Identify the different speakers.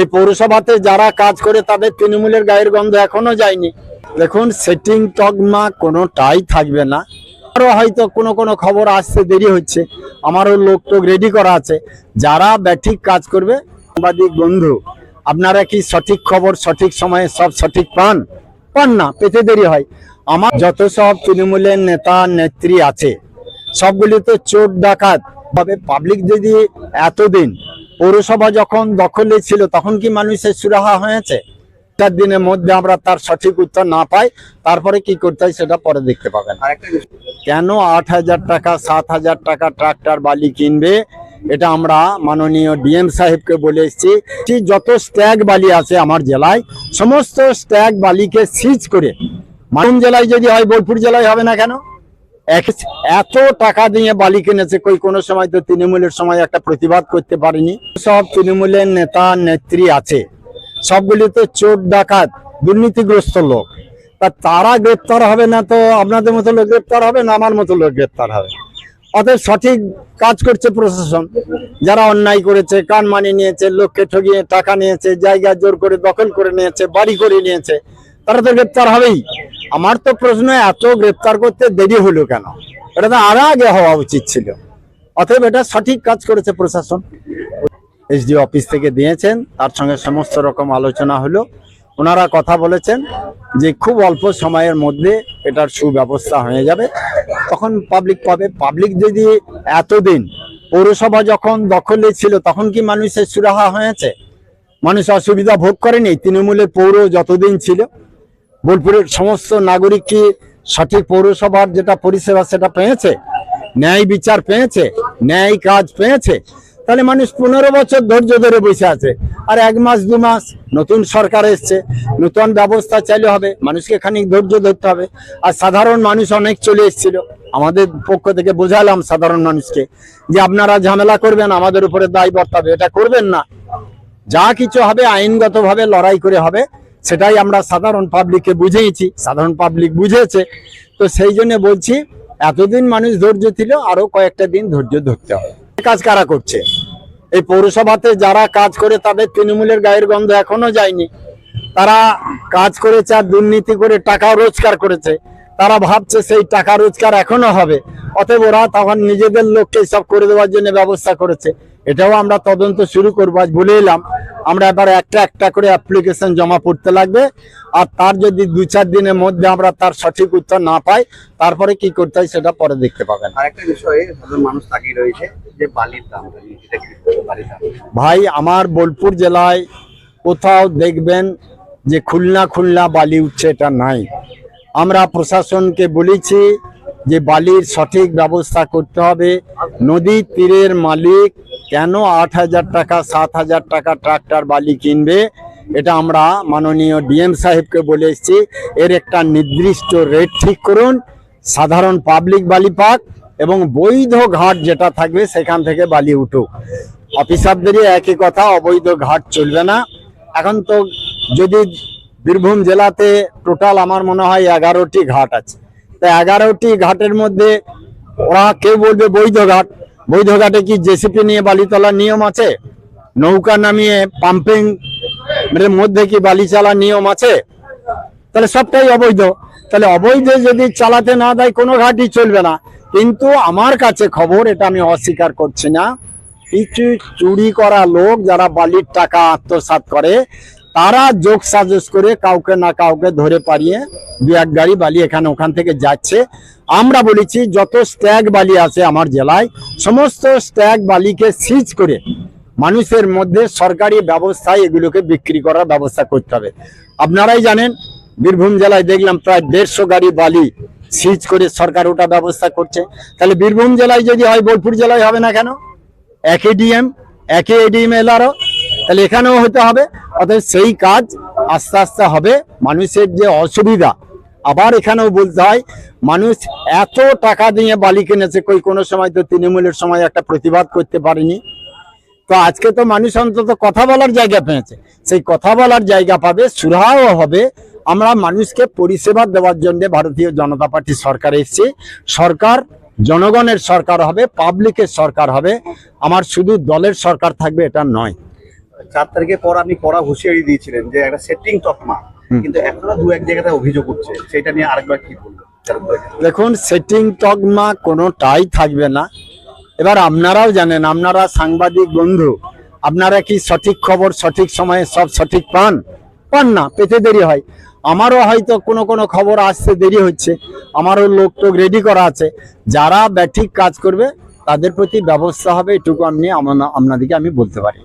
Speaker 1: এই পৌরসভাতে যারা কাজ করে তাদের তৃণমূলের গায়ের গন্ধ এখনো যায়নি। দেখুন, সেটিং টগমা কোনোটাই থাকবে না। আরও হয়তো কোনো কোনো খবর আসতে দেরি হচ্ছে, আমারও লোক টোক রেডি করা আছে। যারা ব্যাঠিক কাজ করবে, সাংবাদিক বন্ধু, আপনারা কি সঠিক খবর সঠিক সময়ে সব সঠিক পান? পান না, পেতে দেরি হয়। আমার যত সব তৃণমূলের নেতা নেত্রী আছে সবগুলি তো চোর ডাকাত। তবে পাবলিক যদি এতদিন পৌরসভা যখন দখলে ছিল তখন কি মানুষের সুরাহা হয়েছে? 4 দিনের মধ্যে আমরা তার সঠিক উত্তর না পাই, তারপরে কি করতে হয় সেটা পরে দেখতে পাবেন। কেন 8,000 টাকা 7,000 টাকা ট্রাক্টর বালি কিনবে? এটা আমরা মাননীয় ডিএম সাহেবকে বলে এসেছি। যত স্ট্যাগ বালি আছে আমার জেলায়, সমস্ত স্ট্যাগ বালিকে সিজ করে, মালদা জেলায় যদি হয় বোলপুর জেলায় হবে না কেন? এত টাকা দিয়ে বালি কিনেছে, কোনো সময় তো তৃণমূলের সময় একটা প্রতিবাদ করতে পারেনি। সব তৃণমূলের নেতা নেত্রী আছে সবগুলি তো চোর ডাকাত দুর্নীতিগ্রস্ত লোক। তারা গ্রেপ্তার হবে না তো আপনাদের মতো লোক গ্রেপ্তার হবে না, আমার মতো লোক গ্রেপ্তার হবে? অতএব সঠিক কাজ করছে প্রশাসন। যারা অন্যায় করেছে, কান মানি নিয়েছে, লোককে ঠগিয়ে টাকা নিয়েছে, জায়গা জোর করে দখল করে নিয়েছে, বাড়ি করে নিয়েছে, তারা তো গ্রেপ্তার হবেই। আমার তো প্রশ্ন, এত গ্রেপ্তার করতে দেরি হলো কেন? এটা তো আরো আগে হওয়া উচিত ছিল। অতএব এটা সঠিক কাজ করেছে প্রশাসন। এসডি অফিস থেকে দিয়েছেন, তার সঙ্গে সমস্ত রকম আলোচনা হলো। ওনারা কথা বলেছেন যে খুব অল্প সময়ের মধ্যে এটার সুব্যবস্থা হয়ে যাবে, তখন পাবলিক পাবে। পাবলিক যদি এতদিন পৌরসভা যখন দখলে ছিল তখন কি মানুষের সুরাহা হয়েছে? মানুষ অসুবিধা ভোগ করেনি? তৃণমূলের পৌর যতদিন ছিল বোলপুরের সমস্ত নাগরিক কি সঠিক পৌরসভার যেটা পরিষেবা সেটা পেয়েছে? ন্যায় বিচার পেয়েছে? ন্যায় কাজ পেয়েছে? তাহলে মানুষ 15 বছর ধৈর্য ধরে বসে আছে, আর 1 মাস 2 মাস নতুন সরকার এসছে, নতুন ব্যবস্থা চালু হবে, মানুষকে খানিক ধৈর্য ধরতে হবে। আর সাধারণ মানুষ অনেক চলে এসেছিল, আমাদের পক্ষ থেকে বোঝালাম সাধারণ মানুষকে যে আপনারা ঝামেলা করবেন, আমাদের উপরে দায় বর্তাবে, এটা করবেন না। যা কিছু হবে আইনগতভাবে লড়াই করে হবে, সেটাই আমরা সাধারণ পাবলিককে বুঝিয়েছি, সাধারণ পাবলিক বুঝেছে। তো সেই জন্য বলছি, এতদিন মানুষ ধৈর্য ছিল, আরো কয়েকটা দিন ধৈর্য ধরতে হবে। কাজ কারা করছে? এই পৌরসভাতে যারা কাজ করে তাদের তৃণমূলের গায়ের গন্ধ এখনো যায়নি। তারা কাজ করেছে আর দুর্নীতি করে টাকা রোজগার করেছে, তারা ভাবছে সেই টাকা রোজগার এখনো হবে। অতএব ওরা তখন নিজেদের লোককে সব করে দেওয়ার জন্য ব্যবস্থা করেছে। এটাও আমরা তদন্ত শুরু করবো। আজ বলে এলাম আমরা এবার একটা একটা করে অ্যাপ্লিকেশন জমা পড়তে লাগবে, আর তার যদি 2-4 দিনের মধ্যে আমরা তার সঠিক উত্তর না পাই, তারপরে কি করতে হয় সেটা পরে দেখতে পাবেন।
Speaker 2: আরেকটা বিষয়ে সাধারণ মানুষ তাকিয়ে রয়েছে যে বালির দাম।
Speaker 1: ভাই, আমার বোলপুর জেলায় কোথাও দেখবেন যে খুলনা বালি উঠছে, এটা নাই। আমরা প্রশাসনকে বলেছি যে বালির সঠিক ব্যবস্থা করতে হবে। নদীর তীরের মালিক কেন 8,000 টাকা 7,000 টাকা ট্রাক্টর বালি কিনবে? এটা আমরা মাননীয় ডিএম সাহেবকে বলে এসেছি, এর একটা নির্দিষ্ট রেট ঠিক করুন, সাধারণ পাবলিক বালি পাক, এবং বৈধ ঘাট যেটা থাকবে সেখান থেকে বালি উঠুক। অফিসারদেরই একই কথা, অবৈধ ঘাট চলবে না। এখন তো যদি বীরভূম জেলাতে টোটাল আমার মনে হয় 11টি ঘাট আছে, তা 11টি ঘাটের মধ্যে ওরা কেউ বলবে বৈধ ঘাট। বৈধ ঘাটে কি জেসিপি নিয়ে বালি তোলার নিয়ম আছে? নৌকা নামিয়ে পাম্পিং এর মধ্যে কি বালি চালার নিয়ম আছে? তাহলে সবটাই অবৈধ। তাহলে অবৈধ যদি চালাতে না দেয় কোনো ঘাটই চলবে না। কিন্তু আমার কাছে খবর, এটা আমি অস্বীকার করছি না, কিছু চুরি করা লোক যারা বালির টাকা আত্মসাৎ করে, তারা যোগ সাজস করে কাউকে না কাউকে ধরে পারিয়ে 2-1 গাড়ি বালি এখানে ওখান থেকে যাচ্ছে। আমরা বলেছি যত স্ট্যাগ বালি আছে আমার জেলায়, সমস্ত স্ট্যাগ বালিকে সিজ করে মানুষের মধ্যে সরকারি ব্যবস্থায় এগুলোকে বিক্রি করার ব্যবস্থা করতে হবে। আপনারাই জানেন, বীরভূম জেলায় দেখলাম প্রায় 150 গাড়ি বালি সিজ করে সরকার ওটা ব্যবস্থা করছে। তাহলে বীরভূম জেলায় যদি হয় বোলপুর জেলায় হবে না কেন? একই ডিএম, একই এডিএম এলআরও, তাহলে এখানেও হতে হবে। অর্থাৎ সেই কাজ আস্তে আস্তে হবে। মানুষের যে অসুবিধা, আবার এখানেও বলতে হয়, মানুষ এত টাকা দিয়ে বালি কিনেছে, কোনো সময় তো তৃণমূলের সময় একটা প্রতিবাদ করতে পারেনি। তো আজকে তো মানুষ অন্তত কথা বলার জায়গা পেয়েছে, সেই কথা বলার জায়গা পাবে, সুরাহাও হবে। আমরা মানুষকে পরিষেবা দেওয়ার জন্য ভারতীয় জনতা পার্টি সরকার এসেছে। সরকার জনগণের সরকার হবে, পাবলিকের সরকার হবে। আমার শুধু দলের সরকার থাকবে এটা নয়।
Speaker 2: 4 তারিখের পর আপনি কড়া হুঁশিয়ারি দিয়েছিলেন যে একটা সেটিং তকমা, কিন্তু এখনো দু এক জায়গাতে অভিযোগ উঠছে, সেটা নিয়ে আরেকবার কি বলবেন?
Speaker 1: দেখুন, সেটিং তকমা কোনোটাই থাকবে না। এবার আপনারাও জানেন, আপনারা সাংবাদিক বন্ধু, আপনারা কি সঠিক খবর সঠিক সময়ে সব সঠিক পান? পান না, পেতে দেরি হয়। আমারও হয়তো কোনো কোনো খবর আসতে দেরি হচ্ছে, আমারও লোক টোক রেডি করা আছে। যারা ব্যাঠিক কাজ করবে তাদের প্রতি ব্যবস্থা হবে, এটুকু আপনাদেরকে আমি বলতে পারি।